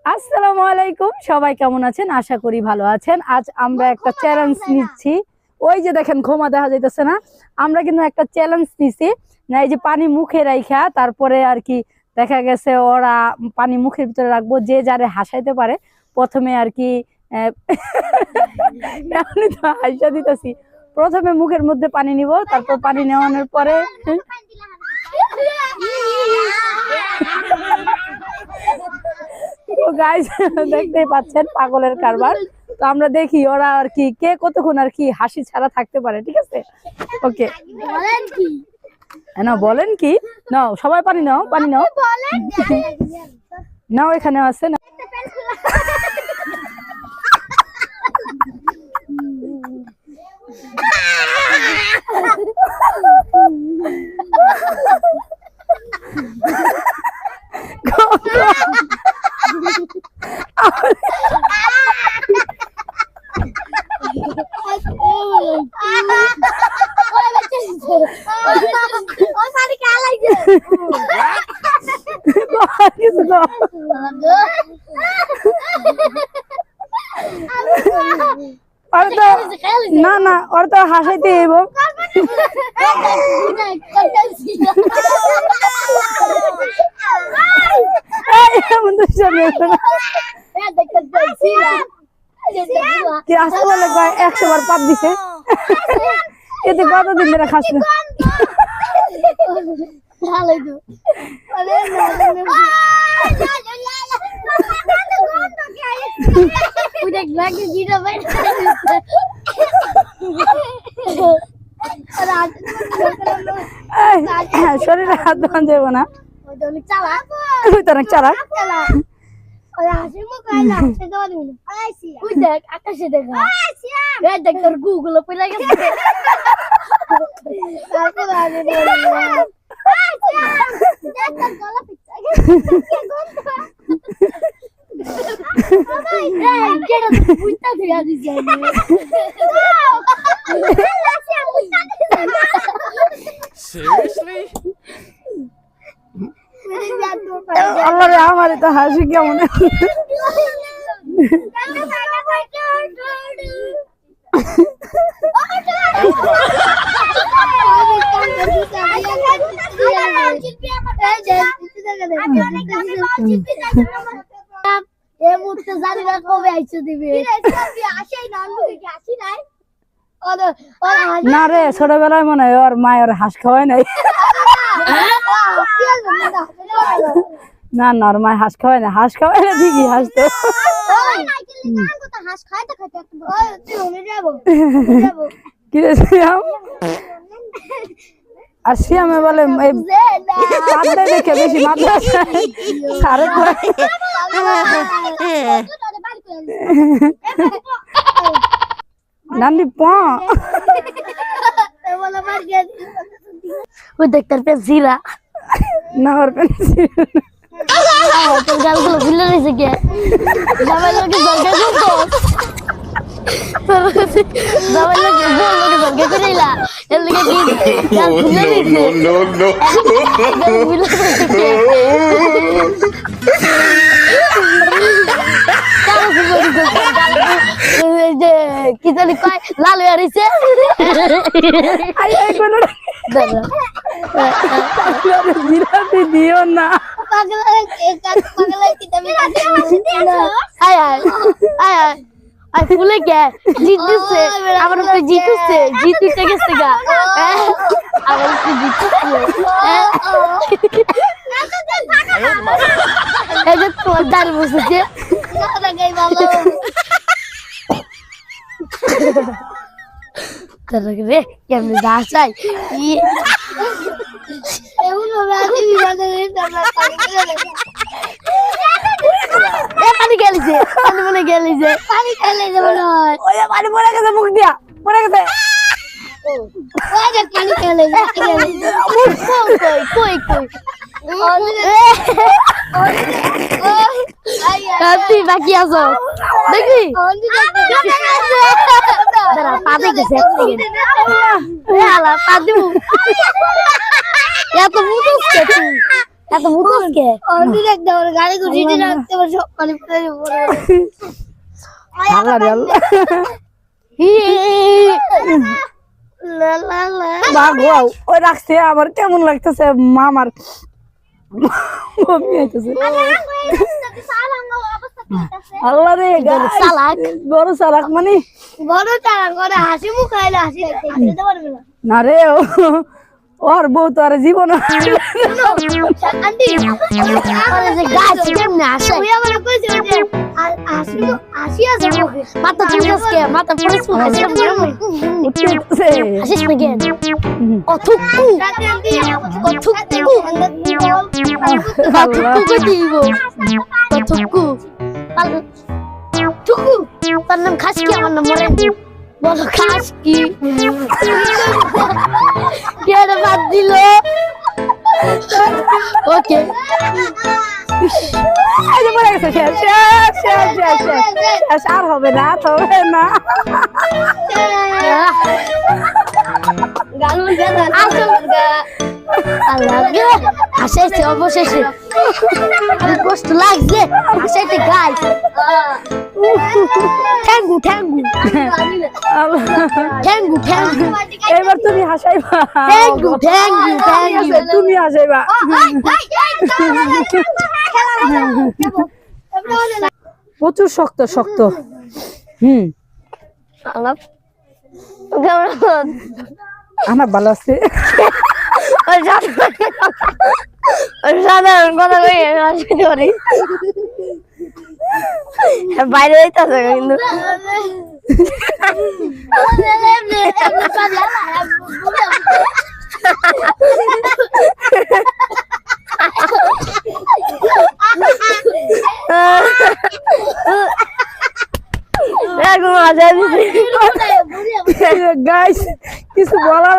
আসসালামু আলাইকুম, সবাই কেমন আছেন? আশা করি ভালো আছেন। আজ আমরা একটা চ্যালেঞ্জ নিচ্ছি। ওই যে দেখেন ক্ষমা দেখা যাইতেছে না, আমরা কিন্তু একটা চ্যালেঞ্জ নিছি না, এই যে পানি মুখে রাইখা তারপরে আর কি দেখা গেছে ওরা পানি মুখের ভিতরে রাখবো, যে যারে হাসাইতে পারে প্রথমে আর কি এমনি তো হাসা দিতেছি। প্রথমে মুখের মধ্যে পানি নিব, তারপর পানি নেওয়ানোর পরে গাইস দেখতেই পাচ্ছেন পাগলের কারবার। তো আমরা দেখি ওরা আর কি কে কতক্ষণ আর কি হাসি ছাড়া থাকতে পারে। ঠিক আছে, ওকে। না বলেন কি, নাও সবাই পানি নাও, পানি নাও, নাও এখানে আছে না। না না, ওর তো হাসাইতে হইব। আসতে বলে 100 বার পাত দিছে, এতে কতদিন ধরে খাচ্ছে। শরীরে হাত ধোয়া যাবো না, চালাক। আকাশে দেখা দেখ তোর গুগল পেলে গেছে। Seriously? আল্লাহ রে, আমার তো হাসি কেমন। না রে, ছোটবেলায় মনে হয় ওর মায়ের হাঁস খাওয়াই নাই। না না, ওর মায়ের হাঁস খাওয়াই না, হাঁস খাওয়াইলে ঠিকই হাসতো। কি রে শ্যাম? আর শ্যামে বলে দেখে বেশি মাদ্রাসা সারে নানি ওই দেখতার পেন্সিলা না, ওর পেন্সিল তোর গালগুলো ভুলে রয়েছে কে? সবাই লোকে দরকার করতো, সবাই লোকে দরকার করিলা এর লিগে কি গাল ভুলে রয়েছে। কি জানি কয় লাল হয়ে রয়েছে। দিও না, ফুলে কে জিতছে, আমার উপরে জিতছে, জিতে গেছে গা, আমার উপরে জিতছে। এই যে তোর দাঁড় বসেছে রে, কেমন যাচাই পানি গেলিছে, পানি মনে গেলিছে, পানি খেলে পানি পড়ে গেছে, মুখ দিয়া পড়ে গেছে, পানি খেলে কই কই তুই বাকি আছো দেখবি পা দেখেছে পা দিব এত বুঝছে তুই এত মুখকে অন্য একটা গাড়ি গুছিয়ে রাখতে পারছো পানি পড়ে আল্লাহ রে আল্লাহ লা লা লা বাগো ওই রাখছে আমার কেমন লাগতেছে মামার বমি আইতেছে আল্লাহ রে চালাক বড় চালাক মানে বড় চালাক করে হাসি মুখ খাইলে হাসি দিতে পারবে না না রে ওর বউ তো আর জীবন আন্টি আমারে যে গাছ কেমনে আসে ওই আমারে কইছে যে হাসি হাসি আছে মুখে মাথা চুলকাছে মাথা পড়েছে হাসি উঠতেছে হাসিস না কেন অথুকু অথুকু অথুকু দিব অথুকু টুকু তার নাম খাসকি আমার নাম মরে বলো খাসকি কে বাদ দিল ওকে এই যে মরে গেছে শেষ আর হবে না হবে না গালুর গাল আল্লাহ হাসেছে অবশেষে কষ্ট লাগছে হাসেছে গাইস ঠ্যাঙ্গু ঠ্যাঙ্গু ঠ্যাঙ্গু ঠ্যাঙ্গু এবার তুমি হাসাইবা ঠ্যাঙ্গু ঠ্যাঙ্গু ঠ্যাঙ্গু তুমি হাসাইবা প্রচুর শক্ত শক্ত আমার ভালো আছে সাধারণ কথা কই বাইরে যাইতেছে কিন্তু গাইস কিছু বলা